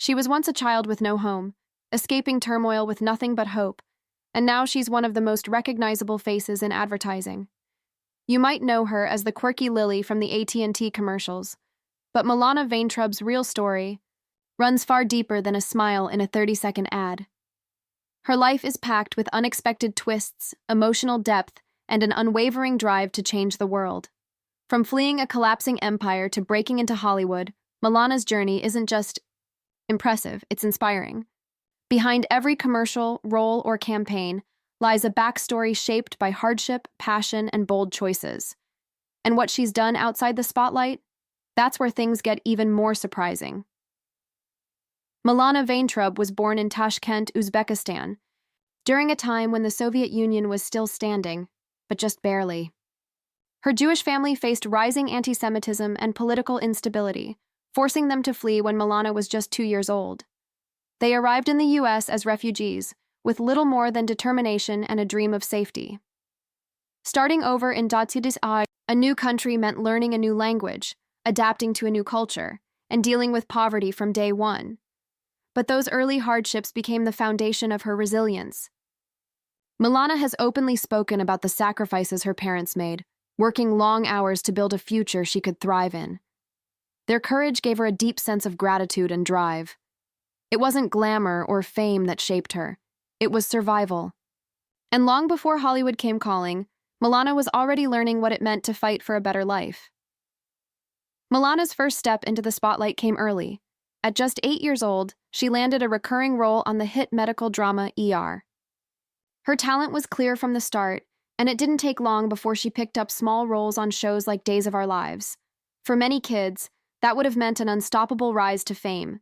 She was once a child with no home, escaping turmoil with nothing but hope, and now she's one of the most recognizable faces in advertising. You might know her as the quirky Lily from the AT&T commercials, but Milana Vayntrub's real story runs far deeper than a smile in a 30-second ad. Her life is packed with unexpected twists, emotional depth, and an unwavering drive to change the world. From fleeing a collapsing empire to breaking into Hollywood, Milana's journey isn't just impressive, it's inspiring. Behind every commercial, role, or campaign lies a backstory shaped by hardship, passion, and bold choices. And what she's done outside the spotlight? That's where things get even more surprising. Milana Vayntrub was born in Tashkent, Uzbekistan, during a time when the Soviet Union was still standing, but just barely. Her Jewish family faced rising anti-Semitism and political instability, forcing them to flee when Milana was just 2 years old. They arrived in the U.S. as refugees, with little more than determination and a dream of safety. Starting over in Datsudis, a new country meant learning a new language, adapting to a new culture, and dealing with poverty from day one. But those early hardships became the foundation of her resilience. Milana has openly spoken about the sacrifices her parents made, working long hours to build a future she could thrive in. Their courage gave her a deep sense of gratitude and drive. It wasn't glamour or fame that shaped her. It was survival. And long before Hollywood came calling, Milana was already learning what it meant to fight for a better life. Milana's first step into the spotlight came early. At just 8 years old, she landed a recurring role on the hit medical drama ER. Her talent was clear from the start, and it didn't take long before she picked up small roles on shows like Days of Our Lives. For many kids, that would have meant an unstoppable rise to fame.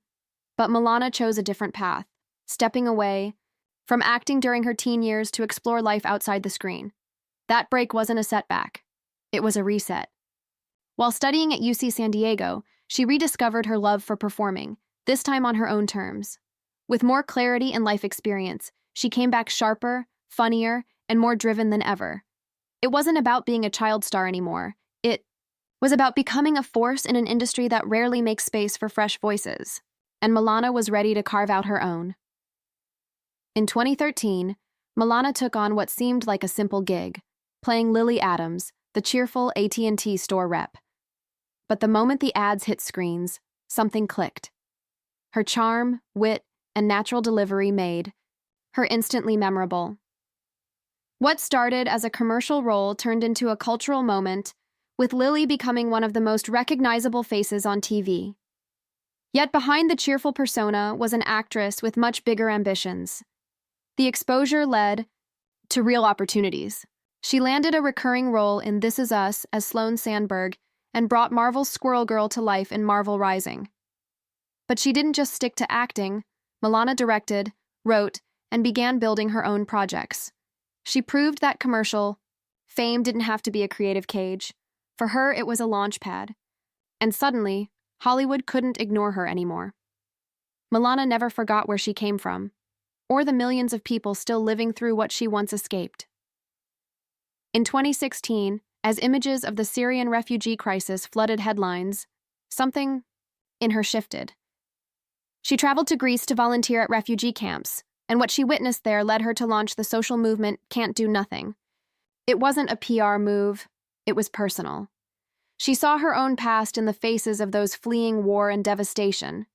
But Milana chose a different path, stepping away from acting during her teen years to explore life outside the screen. That break wasn't a setback. It was a reset. While studying at UC San Diego, she rediscovered her love for performing, this time on her own terms. With more clarity and life experience, she came back sharper, funnier, and more driven than ever. It wasn't about being a child star anymore. It was about becoming a force in an industry that rarely makes space for fresh voices. And Milana was ready to carve out her own. In 2013, Milana took on what seemed like a simple gig, playing Lily Adams, the cheerful AT&T store rep. But the moment the ads hit screens, something clicked. Her charm, wit, and natural delivery made her instantly memorable. What started as a commercial role turned into a cultural moment, with Lily becoming one of the most recognizable faces on TV. Yet behind the cheerful persona was an actress with much bigger ambitions. The exposure led to real opportunities. She landed a recurring role in This Is Us as Sloane Sandberg and brought Marvel's Squirrel Girl to life in Marvel Rising. But she didn't just stick to acting. Milana directed, wrote, and began building her own projects. She proved that commercial fame didn't have to be a creative cage. For her, it was a launch pad. And suddenly, Hollywood couldn't ignore her anymore. Milana never forgot where she came from, or the millions of people still living through what she once escaped. In 2016, as images of the Syrian refugee crisis flooded headlines, something in her shifted. She traveled to Greece to volunteer at refugee camps, and what she witnessed there led her to launch the social movement Can't Do Nothing. It wasn't a PR move, it was personal. She saw her own past in the faces of those fleeing war and devastation.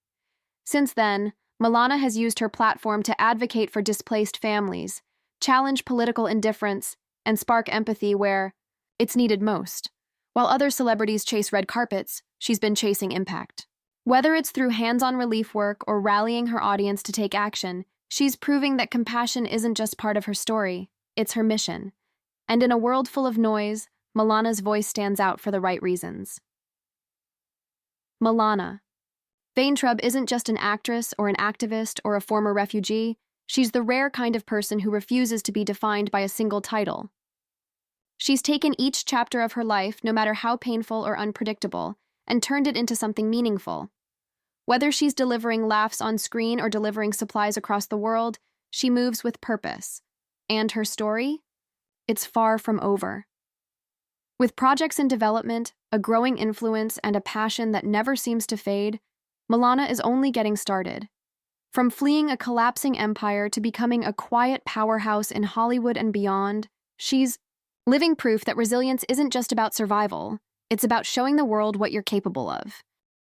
Since then, Milana has used her platform to advocate for displaced families, challenge political indifference, and spark empathy where it's needed most. While other celebrities chase red carpets, she's been chasing impact. Whether it's through hands-on relief work or rallying her audience to take action, she's proving that compassion isn't just part of her story, it's her mission. And in a world full of noise, Milana's voice stands out for the right reasons. Milana Vayntrub isn't just an actress or an activist or a former refugee. She's the rare kind of person who refuses to be defined by a single title. She's taken each chapter of her life, no matter how painful or unpredictable, and turned it into something meaningful. Whether she's delivering laughs on screen or delivering supplies across the world, she moves with purpose. And her story? It's far from over. With projects in development, a growing influence, and a passion that never seems to fade, Milana is only getting started. From fleeing a collapsing empire to becoming a quiet powerhouse in Hollywood and beyond, she's living proof that resilience isn't just about survival, it's about showing the world what you're capable of.